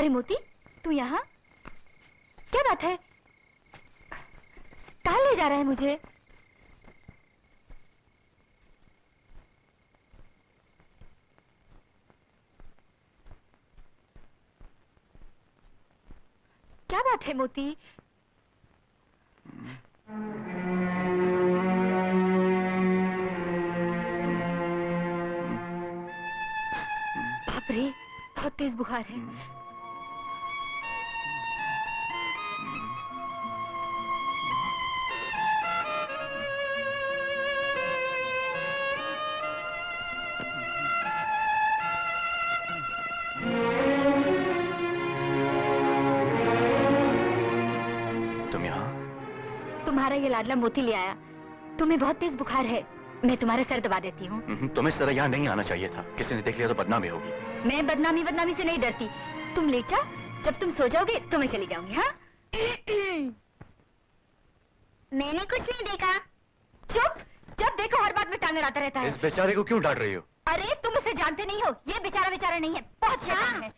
अरे मोती, तू यहाँ? क्या बात है? कहाँ ले जा रहा है मुझे? क्या बात है मोती? बाप रे, बहुत तेज बुखार है। तुम्हारा ये लाडला मोती ले आया। तुम्हें बहुत तेज बुखार है, मैं तुम्हारा सर दबा देती हूँ। तुम्हें सर यहाँ नहीं आना चाहिए था, किसी ने देख लिया तो बदनामी होगी। मैं बदनामी से नहीं डरती। तुम ले जाओ, जब तुम सो जाओगे तो मैं चली जाऊंगी। हाँ? मैंने कुछ नहीं देखा। चुप, जब देखो हर बात में टांग अड़ाता रहता है। इस बेचारे को क्यों डांट रही हो? अरे तुम उसे जानते नहीं हो, ये बेचारा नहीं है, बहुत शैतान है।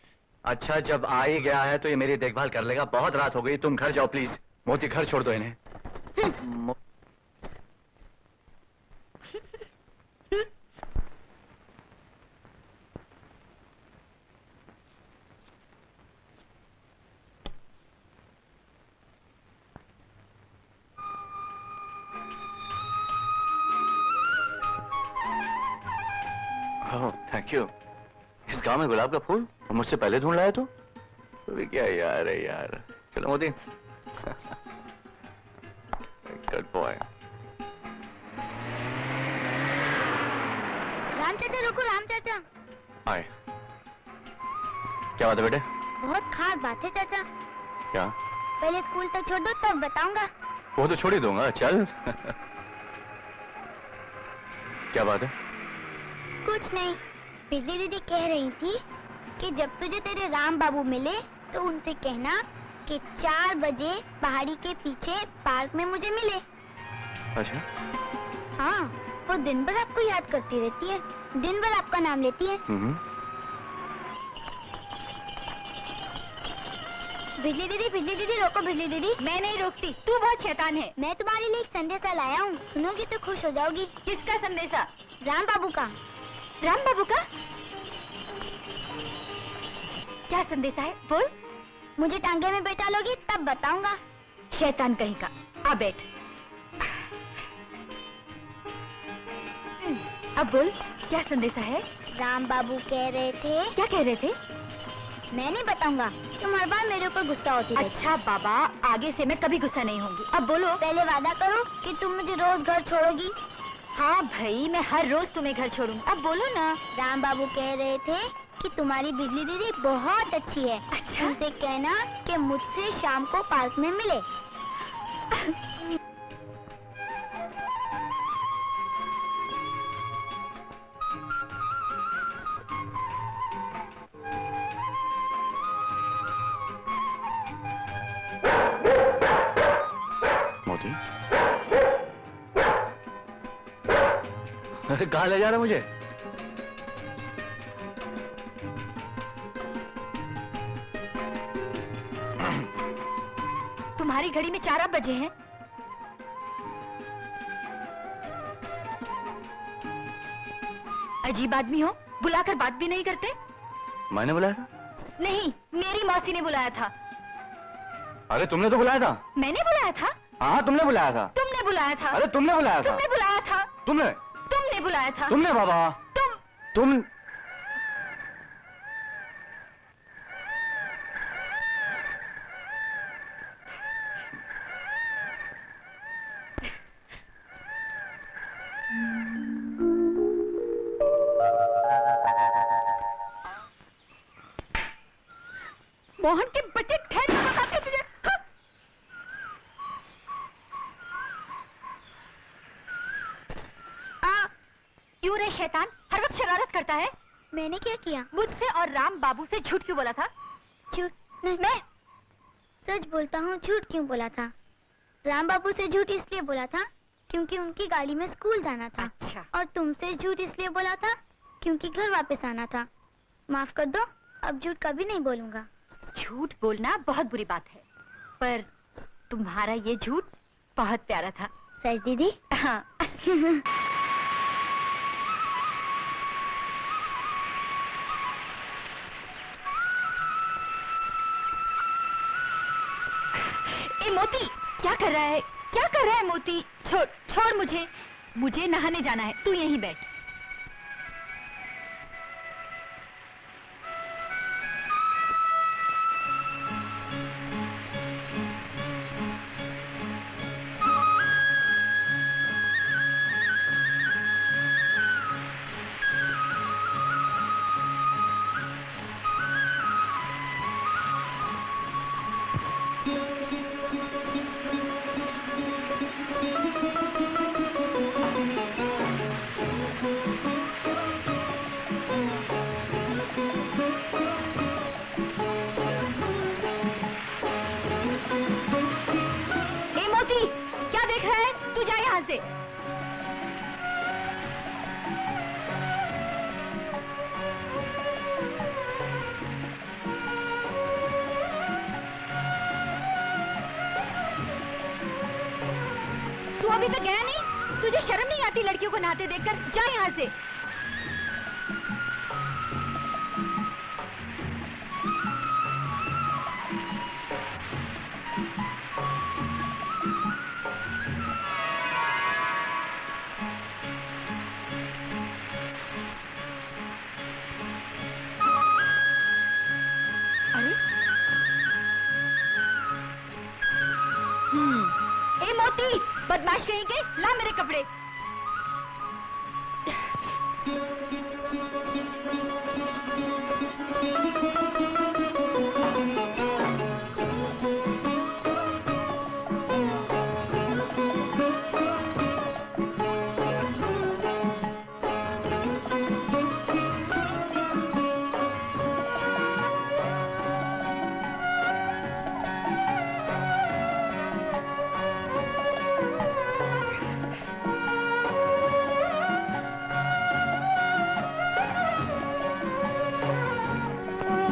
अच्छा, जब आ ही गया है तो ये मेरी देखभाल कर लेगा। बहुत रात हो गई, तुम घर जाओ प्लीज। मोती, घर छोड़ दो इन्हें। Thank you. इस गांव में गुलाब का फूल और मुझसे पहले ढूंढ लाया तो भी क्या यार है यार। चलो मोदी। Good boy. राम चाचा रुको, राम चाचा। आए। क्या बात है बेटे? बहुत खास बात है चाचा। क्या? पहले स्कूल तक छोड़ दो तब बताऊंगा। वो तो छोड़ ही दूंगा, चल। क्या बात है? कुछ नहीं, बिजली दीदी कह रही थी कि जब तुझे तेरे राम बाबू मिले तो उनसे कहना कि 4 बजे पहाड़ी के पीछे पार्क में मुझे मिले। अच्छा? हाँ, वो दिन भर आपको याद करती रहती है, दिन भर आपका नाम लेती है। बिजली दीदी रोको बिजली दीदी। मैं नहीं रोकती, तू बहुत शैतान है। मैं तुम्हारे लिए एक संदेशा लाया हूँ, सुनोगी तो खुश हो जाओगी। किसका संदेशा? राम बाबू का। राम बाबू का? क्या संदेशा है, बोल। मुझे टांगे में बैठा लोगी तब बताऊंगा। शैतान कहीं का, आ बैठ। अब बोल, क्या संदेशा है? राम बाबू कह रहे थे। क्या कह रहे थे? मैं नहीं बताऊंगा, तुम हर बार मेरे ऊपर गुस्सा होती है। अच्छा बाबा, आगे से मैं कभी गुस्सा नहीं होंगी। अब बोलो। पहले वादा करो कि तुम मुझे रोज घर छोड़ोगी। हाँ भाई, मैं हर रोज तुम्हें घर छोड़ूंगी। अब बोलो ना। राम बाबू कह रहे थे कि तुम्हारी बिजली दीदी बहुत अच्छी है। अच्छा? उनसे कहना कि मुझसे शाम को पार्क में मिले। मोती, अरे कहाँ ले जा रहा मुझे? तुम्हारी घड़ी में 4 बजे हैं। अजीब आदमी हो, बुलाकर बात भी नहीं करते। मैंने बुलाया था? नहीं, मेरी मौसी ने बुलाया था। अरे तुमने तो बुलाया था। मैंने बुलाया था? हाँ, तुमने बुलाया था। तुमने बुलाया था। अरे तुमने बुलाया था। तुमने बुलाया था। तुमने बुलाया था। तुमने बाबा। तुम मोहन के बच्चे, ठहर, बताती हूँ तुझे। क्यों रे शैतान, हर वक्त शरारत करता है। मैंने क्या किया? मुझसे और राम बाबू से झूठ क्यों बोला था? झूठ नहीं, मैं सच बोलता हूँ। झूठ क्यों बोला था? राम बाबू से झूठ इसलिए बोला था क्योंकि उनकी गाड़ी में स्कूल जाना था। अच्छा। और तुमसे झूठ इसलिए बोला था क्योंकि घर वापस आना था। माफ कर दो, अब झूठ कभी नहीं बोलूंगा। झूठ बोलना बहुत बुरी बात है, पर तुम्हारा ये झूठ बहुत प्यारा था। सच दीदी? हाँ। ए मोती, क्या कर रहा है? क्या कर रहा है मोती? छोड़ छोड़ मुझे, मुझे नहाने जाना है, तू यहीं बैठ। क्या देख रहा है? तू जा यहाँ से। तू अभी तक गया नहीं? तुझे शर्म नहीं आती लड़कियों को नहाते देखकर? जा यहाँ से। ए मोती, बदमाश कहीं के, ला मेरे कपड़े।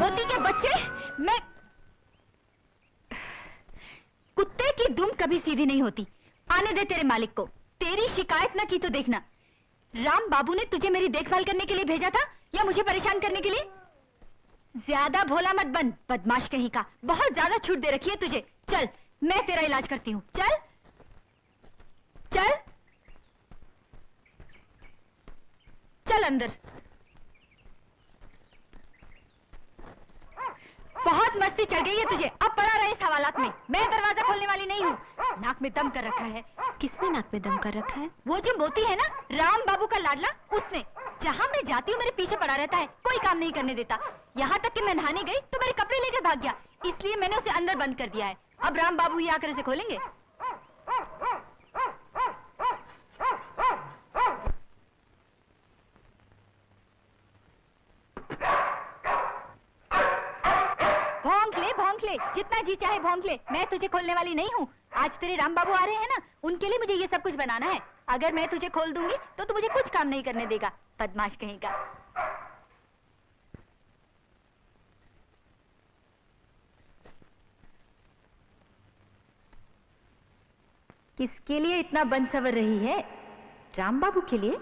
मोती के बच्चे, मैं कुत्ते की दुम कभी सीधी नहीं होती। आने दे तेरे मालिक को। तेरी शिकायत न की तो देखना। राम बाबू ने तुझे मेरी देखभाल करने के लिए भेजा था या मुझे परेशान करने के लिए? ज्यादा भोला मत बन, बदमाश कहीं का। बहुत ज्यादा छूट दे रखी है तुझे। चल, मैं तेरा इलाज करती हूँ। चल चल चल अंदर। बहुत मस्ती चढ़ गई है तुझे, अब पड़ा रहे इस हवालात में। मैं दरवाजा खोलने वाली नहीं हूँ। नाक में दम कर रखा है। किसने नाक में दम कर रखा है? वो जो मोती है ना, राम बाबू का लाडला, उसने। जहाँ मैं जाती हूँ मेरे पीछे पड़ा रहता है, कोई काम नहीं करने देता। यहाँ तक कि मैं नहाने गई तो मेरे कपड़े लेकर भाग गया, इसलिए मैंने उसे अंदर बंद कर दिया है। अब राम बाबू ही आकर उसे खोलेंगे। भौंक ले, जितना जी चाहे भौंक ले। मैं तुझे खोलने वाली नहीं हूँ। आज तेरे राम बाबू आ रहे हैं ना, उनके लिए मुझे ये सब कुछ बनाना है। अगर मैं तुझे खोल दूंगी तो तू मुझे कुछ काम नहीं करने देगा, बदमाश कहीं का। किसके लिए इतना बन सवर रही है? राम बाबू के लिए?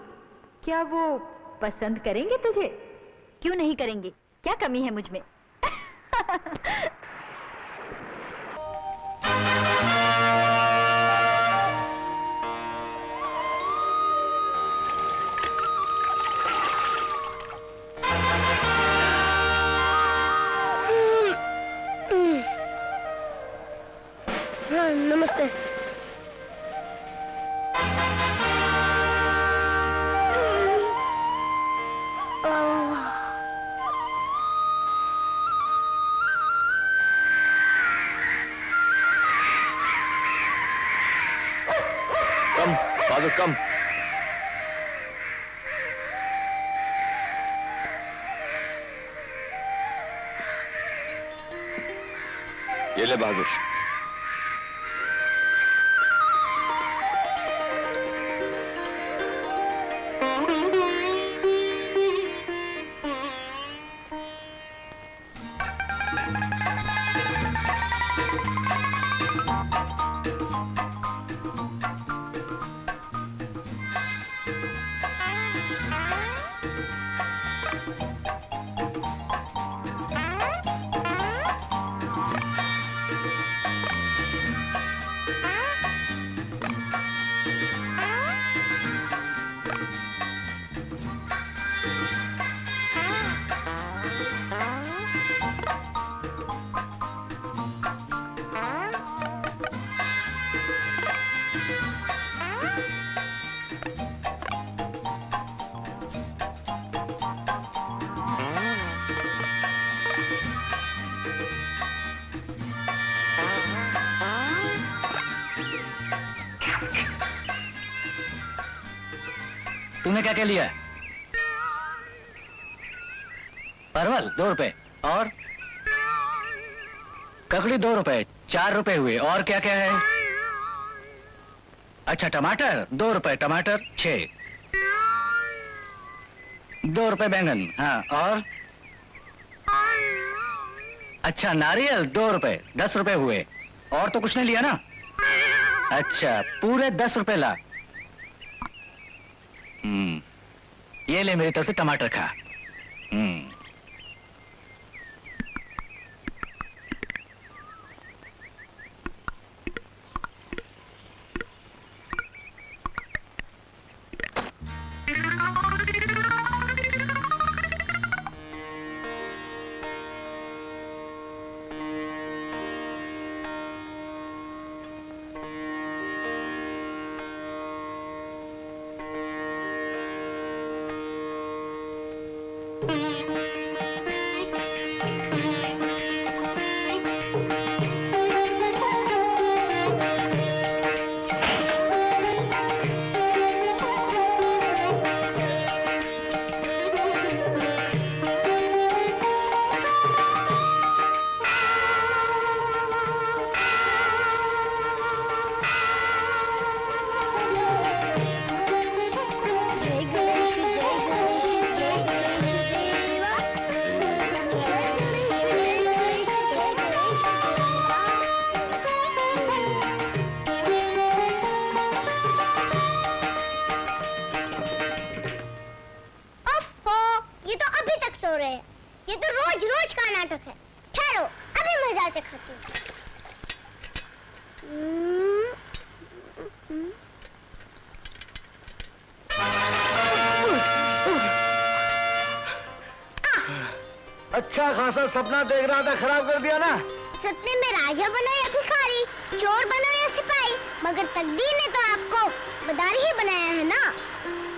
क्या वो पसंद करेंगे तुझे? क्यों नहीं करेंगे? क्या कमी है मुझ में? हाँ, नमस्ते। कम फादर, कम। ये ले बहादुर। तूने क्या क्या लिया है? परवल 2 रुपए और ककड़ी 2 रुपए, 4 रुपए हुए। और क्या क्या है? अच्छा टमाटर 2 रुपए, टमाटर 6। 2 रुपए बैंगन। हाँ और अच्छा नारियल 2 रुपए, 10 रुपए हुए। और तो कुछ नहीं लिया ना? अच्छा पूरे 10 रुपए ला। ये ले मेरी तरफ से टमाटर खा। ये तो रोज रोज का नाटक है। ठहरो, अभी मजा दिखाती हूँ। अच्छा खासा सपना देख रहा था, खराब कर दिया ना। सपने में राजा बना या भिखारी, चोर बना या सिपाही, मगर तकदीर ने तो आपको मदारी ही बनाया है ना।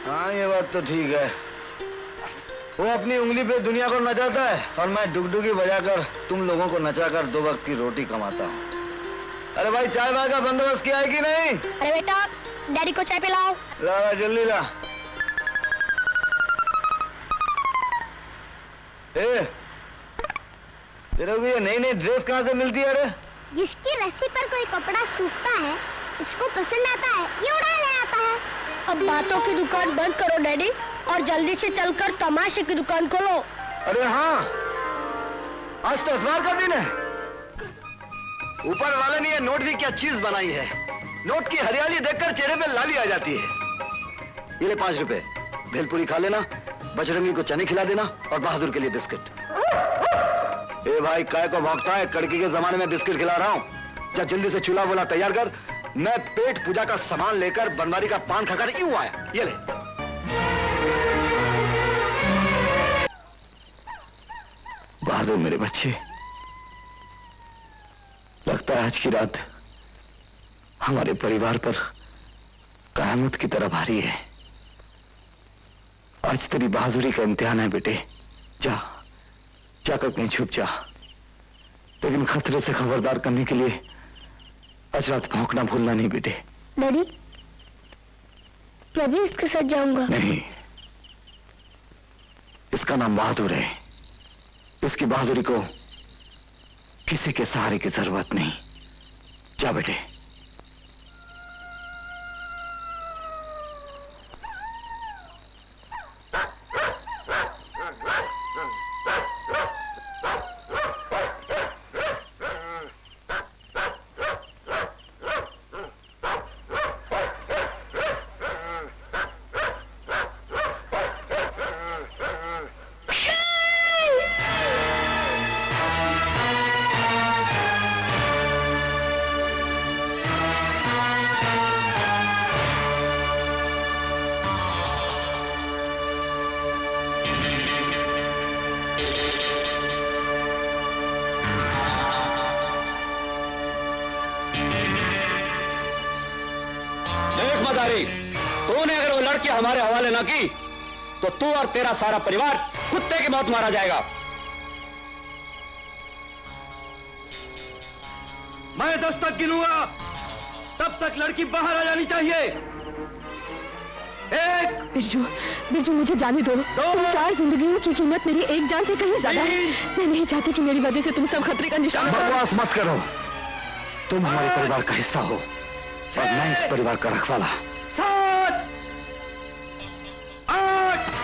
हाँ ये बात तो ठीक है। वो अपनी उंगली पे दुनिया को नचाता है और मैं डुगडुगी बजाकर तुम लोगों को नचाकर 2 वक्त की रोटी कमाता हूँ। अरे भाई चाय वाय का बंदोबस्त किया है कि नहीं? अरे बेटा डैडी को चाय पिलाओ। ला जल्दी ला। तेरे को ये नई नई ड्रेस कहाँ से मिलती है? अरे जिसकी रस्सी पर कोई कपड़ा सूखता है, इसको पसंद आता है, ये उड़ा ले आता है। अब बातों की दुकान बंद करो डैडी और जल्दी से चलकर तमाशे की दुकान खोलो। अरे हाँ, आज तो इतवार का दिन है। ऊपर वाले ने ये नोट भी क्या चीज बनाई है। नोट की हरियाली देखकर चेहरे पे लाली आ जाती है। ये ले 5 रुपए, भेलपुरी खा लेना, बजरंगी को चने खिला देना और बहादुर के लिए बिस्किट। ए भाई काय को भौंकता है, कड़की के जमाने में बिस्किट खिला रहा हूँ। जा जल्दी से चूल्हा वोला तैयार कर, मैं पेट पूजा का सामान लेकर बनवारी का पान खाकर यूं आया। ये ले। बहादुर मेरे बच्चे, लगता है आज की रात हमारे परिवार पर कयामत की तरह भारी है। आज तेरी बहादुरी का इम्तिहान है बेटे। जा जाकर कहीं छुप जा, लेकिन खतरे से खबरदार करने के लिए आज रात भौंकना भूलना नहीं बेटे। डैडी मैं भी इसके साथ जाऊंगा। नहीं, इसका नाम बहादुर है। इसकी बहादुरी को किसी के सहारे की जरूरत नहीं। जा बेटे। करी। तूने अगर वो लड़की हमारे हवाले ना की तो तू और तेरा सारा परिवार कुत्ते की मौत मारा जाएगा। मैं 10 तक गिनूंगा, तब तक लड़की बाहर आ जानी चाहिए। 1, बिरजू, बिरजू मुझे जाने दो। तुम 4 जिंदगियों की कीमत मेरी एक जान से कहीं ज्यादा है। मैं नहीं चाहती कि मेरी वजह से तुम सब खतरे का निशाना बनो। बकवास मत करो। तुम हमारे परिवार का हिस्सा हो और मैं इस परिवार का रखवाला। 7, 8,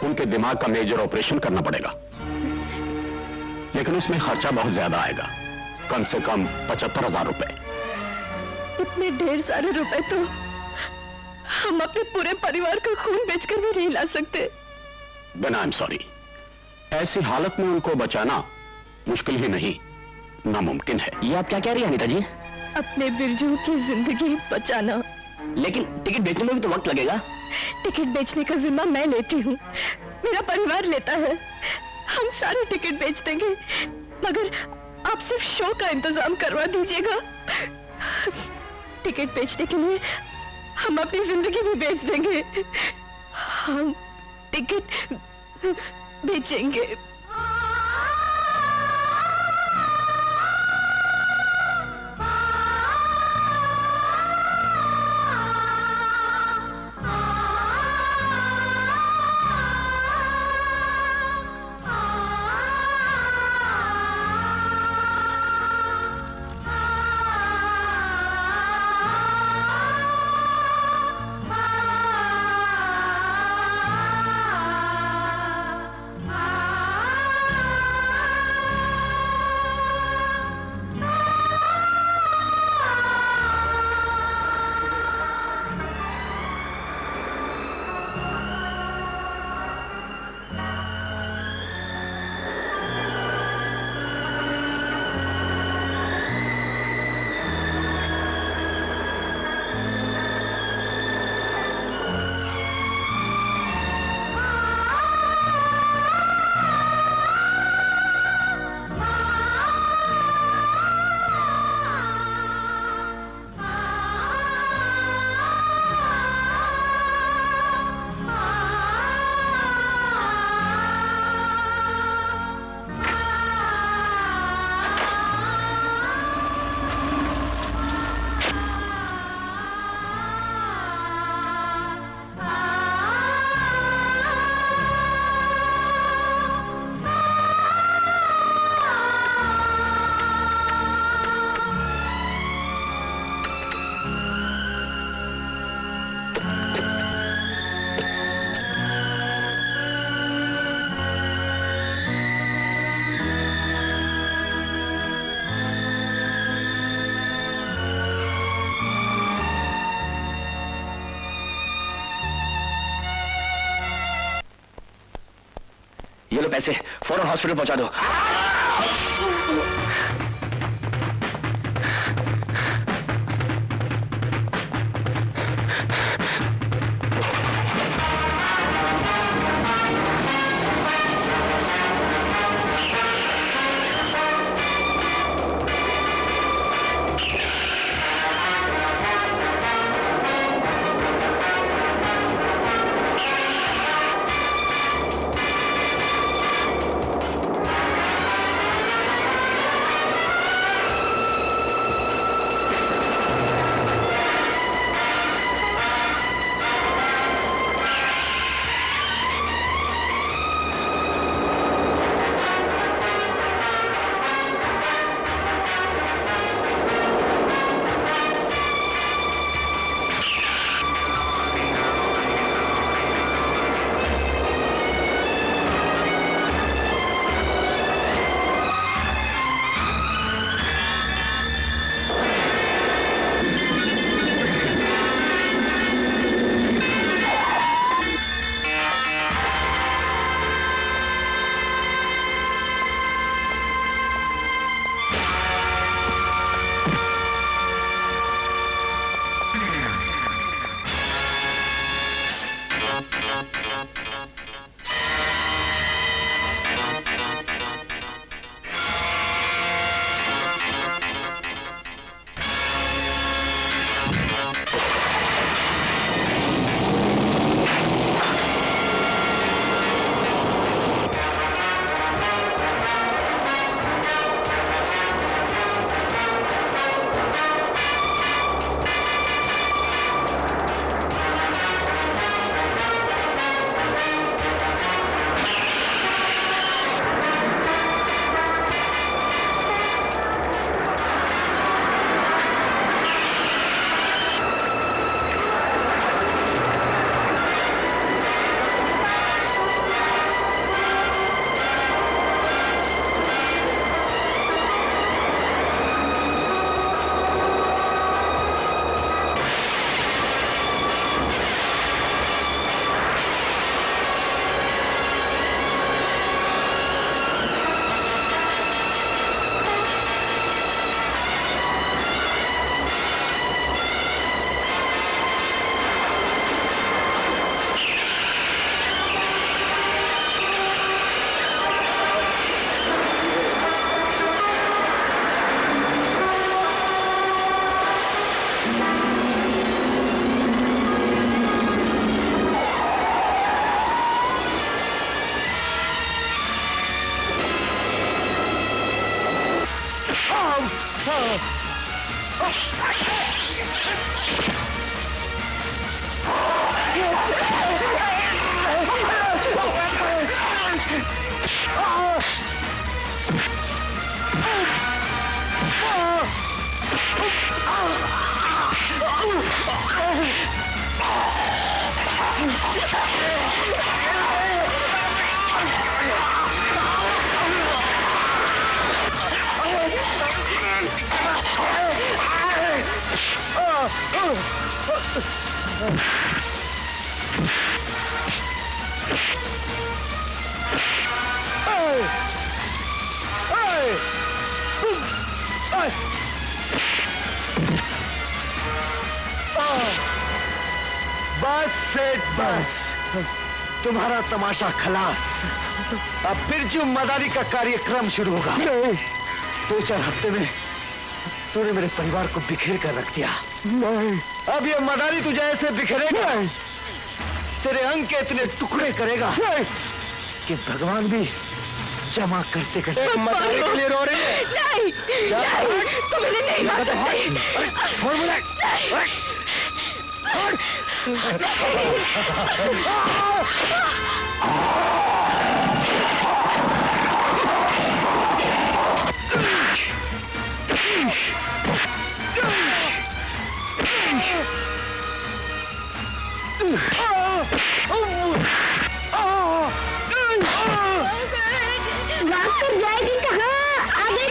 उनके दिमाग का मेजर ऑपरेशन करना पड़ेगा, लेकिन उसमें खर्चा बहुत ज्यादा आएगा, कम से कम 75,000 रुपए। इतने ढेर सारे रुपए तो हम अपने पूरे परिवार का खून बेचकर भी नहीं ला सकते। Then I am sorry. ऐसी हालत में उनको बचाना मुश्किल ही नहीं, नामुमकिन है। ये आप क्या कह रही हैं अनीता जी? अपने बिरजू की जिंदगी बचाना। लेकिन टिकट बेचने में भी तो वक्त लगेगा। टिकट बेचने का जिम्मा मैं लेती हूँ, मेरा परिवार लेता है। हम सारे टिकट बेच देंगे, मगर आप सिर्फ शो का इंतजाम करवा दीजिएगा। टिकट बेचने के लिए हम अपनी जिंदगी भी बेच देंगे। हम टिकट बेचेंगे। ये लो पैसे, फौरन हॉस्पिटल पहुंचा दो। बस सेठ बस, तुम्हारा तमाशा खलास। अब बिरजू मदारी का कार्यक्रम शुरू होगा। 2-4 हफ्ते में तूने मेरे परिवार को बिखेर कर रख दिया। नहीं, अब ये मदारी तुझे ऐसे बिखेरेगा, तेरे अंग के इतने टुकड़े करेगा कि भगवान भी जमा करते करते मदारी के लिए रो रही है। नहीं, तुम इन्हें नहीं मार सकते। छोड़ मुझे। जाएगी कहाँ? आगे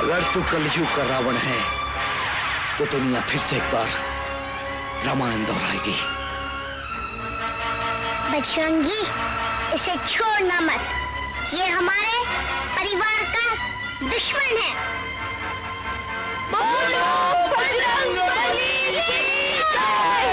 अगर तू कलयुग का रावण है तो दुनिया फिर से एक बार रामायण दोहराएगी। बजरंगी, इसे छोड़ना मत, ये हमारे परिवार का दुश्मन है। बोलो बजरंगबली की जय।